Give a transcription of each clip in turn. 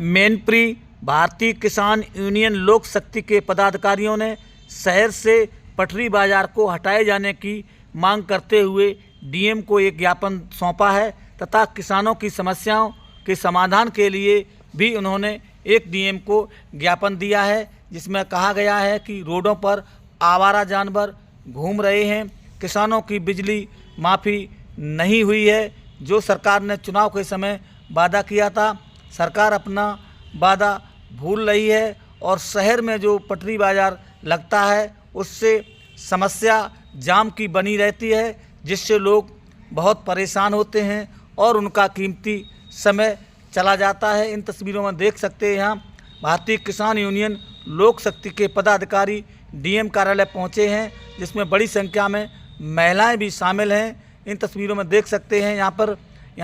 मैनपुरी भारतीय किसान यूनियन लोक शक्ति के पदाधिकारियों ने शहर से पटरी बाजार को हटाए जाने की मांग करते हुए डीएम को एक ज्ञापन सौंपा है तथा किसानों की समस्याओं के समाधान के लिए भी उन्होंने एक डीएम को ज्ञापन दिया है, जिसमें कहा गया है कि रोडों पर आवारा जानवर घूम रहे हैं, किसानों की बिजली माफ़ी नहीं हुई है, जो सरकार ने चुनाव के समय वादा किया था, सरकार अपना वादा भूल रही है और शहर में जो पटरी बाज़ार लगता है उससे समस्या जाम की बनी रहती है, जिससे लोग बहुत परेशान होते हैं और उनका कीमती समय चला जाता है। इन तस्वीरों में देख सकते हैं यहाँ भारतीय किसान यूनियन लोक शक्ति के पदाधिकारी डीएम कार्यालय पहुँचे हैं, जिसमें बड़ी संख्या में महिलाएं भी शामिल हैं। इन तस्वीरों में देख सकते हैं यहाँ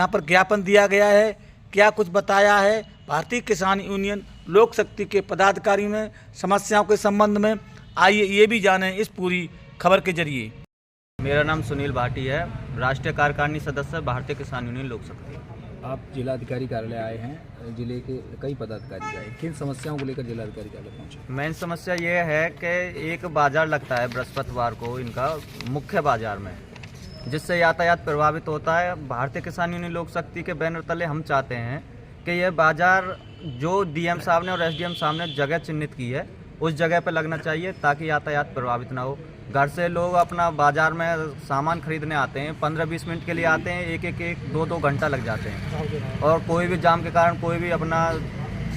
पर ज्ञापन दिया गया है। क्या कुछ बताया है भारतीय किसान यूनियन लोक शक्ति के पदाधिकारियों ने समस्याओं के संबंध में, आइए ये भी जानें इस पूरी खबर के जरिए। मेरा नाम सुनील भाटी है, राष्ट्रीय कार्यकारिणी सदस्य भारतीय किसान यूनियन लोक शक्ति। आप जिलाधिकारी कार्यालय आए हैं, जिले के कई पदाधिकारी आए, किन समस्याओं को लेकर जिलाधिकारी कार्यालय पहुंचे? मेन समस्या ये है कि एक बाजार लगता है बृहस्पतिवार को इनका मुख्य बाजार में, जिससे यातायात प्रभावित होता है। भारतीय किसान यूनियन लोक शक्ति के बैनर तले हम चाहते हैं कि यह बाजार जो डीएम साहब ने और एसडीएम साहब ने जगह चिन्हित की है उस जगह पर लगना चाहिए, ताकि यातायात प्रभावित ना हो। घर से लोग अपना बाजार में सामान खरीदने आते हैं, 15-20 मिनट के लिए आते हैं, एक 2-2 घंटा लग जाते हैं और कोई भी जाम के कारण, कोई भी अपना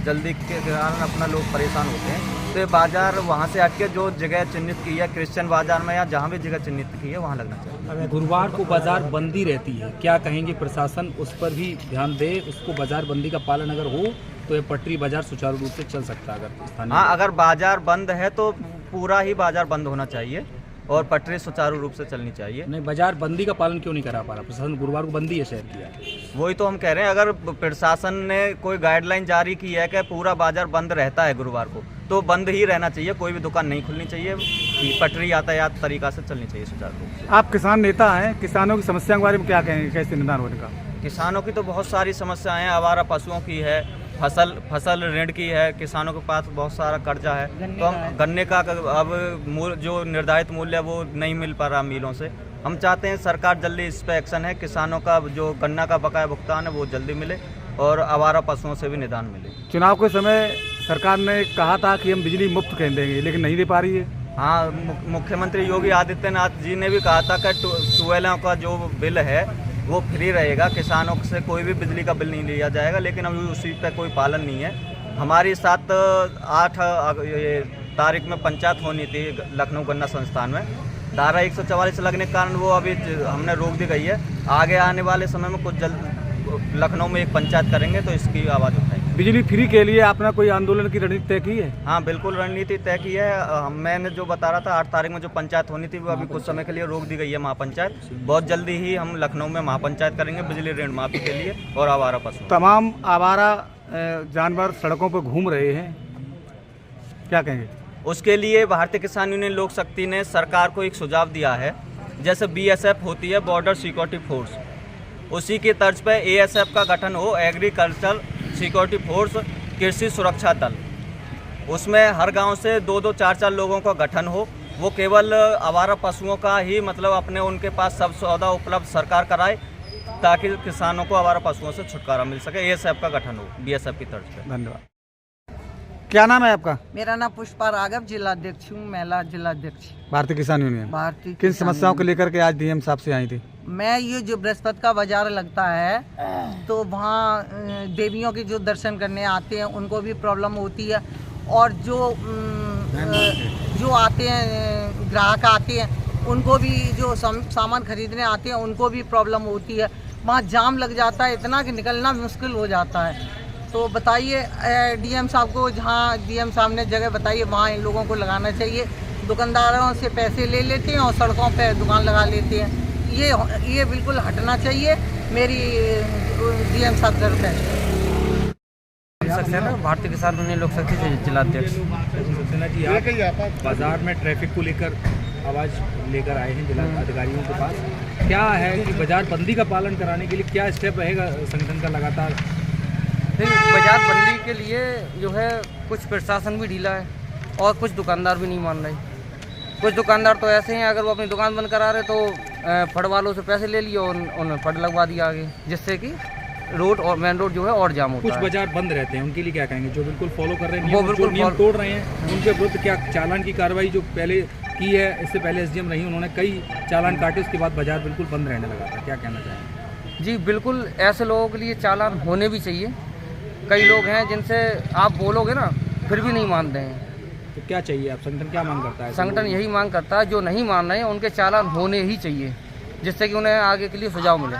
जल्दी के कारण अपना लोग परेशान होते हैं। तो ये बाजार वहाँ से हट के जो जगह चिन्हित की है क्रिश्चियन बाजार में या जहाँ भी जगह चिन्हित की है वहाँ लगना चाहिए। गुरुवार को बाजार बंदी रहती है, क्या कहेंगे प्रशासन उस पर भी ध्यान दे, उसको बाजार बंदी का पालन अगर हो तो ये पटरी बाजार सुचारू रूप से चल सकता है? अगर स्थानीय अगर बाजार बंद है तो पूरा ही बाजार बंद होना चाहिए और पटरी सुचारू रूप से चलनी चाहिए। नहीं, बाजार बंदी का पालन क्यों नहीं करा पा रहा प्रशासन? गुरुवार को बंदी है शहर की। वही तो हम कह रहे हैं, अगर प्रशासन ने कोई गाइडलाइन जारी की है कि पूरा बाजार बंद रहता है गुरुवार को, तो बंद ही रहना चाहिए, कोई भी दुकान नहीं खुलनी चाहिए, पटरी यातायात तरीका से चलनी चाहिए सुचारू रूप से। आप किसान नेता हैं, किसानों की समस्याओं के बारे में क्या कहेंगे, कैसे निदान होने का? किसानों की तो बहुत सारी समस्याएं हैं, आवारा पशुओं की है, फसल ऋण की है, किसानों के पास बहुत सारा कर्जा है, तो हम गन्ने का अब जो निर्धारित मूल्य है वो नहीं मिल पा रहा मिलों से। हम चाहते हैं सरकार जल्दी इस पर एक्शन है, किसानों का जो गन्ना का बकाया भुगतान है वो जल्दी मिले और आवारा पशुओं से भी निदान मिले। चुनाव के समय सरकार ने कहा था कि हम बिजली मुफ्त कर देंगे, लेकिन नहीं दे पा रही है। हाँ, मुख्यमंत्री योगी आदित्यनाथ जी ने भी कहा था कि ट्यूबवेलों का जो बिल है वो फ्री रहेगा, किसानों से कोई भी बिजली का बिल नहीं लिया जाएगा, लेकिन अभी उसी पर कोई पालन नहीं है। हमारी 7-8 तारीख में पंचायत होनी थी लखनऊ गन्ना संस्थान में, धारा 144 लगने के कारण वो अभी हमने रोक दी गई है। आगे आने वाले समय में कुछ जल्द लखनऊ में एक पंचायत करेंगे तो इसकी आवाज़ उठाएंगे। बिजली फ्री के लिए आपने कोई आंदोलन की रणनीति तय की है? हाँ, बिल्कुल रणनीति तय की है। मैंने जो बता रहा था 8 तारीख में जो पंचायत होनी थी वो अभी कुछ समय के लिए रोक दी गई है महापंचायत। बहुत जल्दी ही हम लखनऊ में महापंचायत करेंगे बिजली ऋण माफी के लिए और आवारा पशु। तमाम आवारा जानवर सड़कों पर घूम रहे हैं, क्या कहेंगे? उसके लिए भारतीय किसान यूनियन लोक शक्ति ने सरकार को एक सुझाव दिया है, जैसे BSF होती है बॉर्डर सिक्योरिटी फोर्स, उसी की तर्ज पर ASF का गठन हो, एग्रीकल्चर सिक्योरिटी फोर्स कृषि सुरक्षा दल। उसमें हर गांव से 2-2, 4-4 लोगों का गठन हो, वो केवल आवारा पशुओं का ही मतलब अपने उनके पास सब सौदा उपलब्ध सरकार कराए, ताकि किसानों को आवारा पशुओं से छुटकारा मिल सके। ASF का गठन हो BSF की तर्ज पर। धन्यवाद। क्या नाम है आपका? मेरा नाम पुष्पा राघव, जिलाध्यक्ष हूँ, महिला जिलाध्यक्ष भारतीय किसान यूनियन। भारतीय किन समस्याओं को लेकर के आज डीएम साहब से आई थी? मैं ये जो बृहस्पति का बाजार लगता है तो वहाँ देवियों के जो दर्शन करने आते हैं उनको भी प्रॉब्लम होती है, और जो आते हैं ग्राहक आते हैं उनको भी जो सामान खरीदने आते हैं उनको भी प्रॉब्लम होती है। वहाँ जाम लग जाता है इतना कि निकलना मुश्किल हो जाता है। तो बताइए डीएम साहब को, जहाँ डीएम साहब ने जगह बताइए वहाँ इन लोगों को लगाना चाहिए। दुकानदारों से पैसे ले लेते हैं और सड़कों पे दुकान लगा लेते हैं, ये बिल्कुल हटना चाहिए। मेरी डीएम साहब जरूरत है। भारतीय किसान यूनियन लोक शक्ति से जिलाध्यक्ष। सक्सेना जी, आप बाजार में ट्रैफिक को लेकर आवाज़ लेकर आए हैं जिला अधिकारियों के पास, क्या है कि बाजार बंदी का पालन कराने के लिए क्या स्टेप रहेगा संगठन का लगातार? फिर बाजार बंदी के लिए जो है कुछ प्रशासन भी ढीला है और कुछ दुकानदार भी नहीं मान रहे। कुछ दुकानदार तो ऐसे हैं, अगर वो अपनी दुकान बंद करा रहे तो फड़ वालों से पैसे ले लिए और उन्होंने फड़ लगवा दिया आगे, जिससे कि रोड और मेन रोड जो है और जाम होता कुछ है। बाजार बंद रहते हैं, उनके लिए क्या कहेंगे? जो बिल्कुल फॉलो कर रहे हैं वो नियम, बिल्कुल जो नियम follow- तोड़ रहे हैं उनके विरुद्ध क्या चालान की कार्रवाई जो पहले की है, इससे पहले एसडीएम रही, उन्होंने कई चालान काटे, उसके बाद बाजार बिल्कुल बंद रहने लगा था, क्या कहना चाहेंगे? जी बिल्कुल, ऐसे लोगों के लिए चालान होने भी चाहिए। कई लोग हैं जिनसे आप बोलोगे ना फिर भी नहीं मानते हैं। तो क्या चाहिए, आप संगठन क्या मांग करता है? संगठन यही मांग करता है, जो नहीं मान रहे हैं उनके चालान होने ही चाहिए, जिससे कि उन्हें आगे के लिए सुझाव मिले।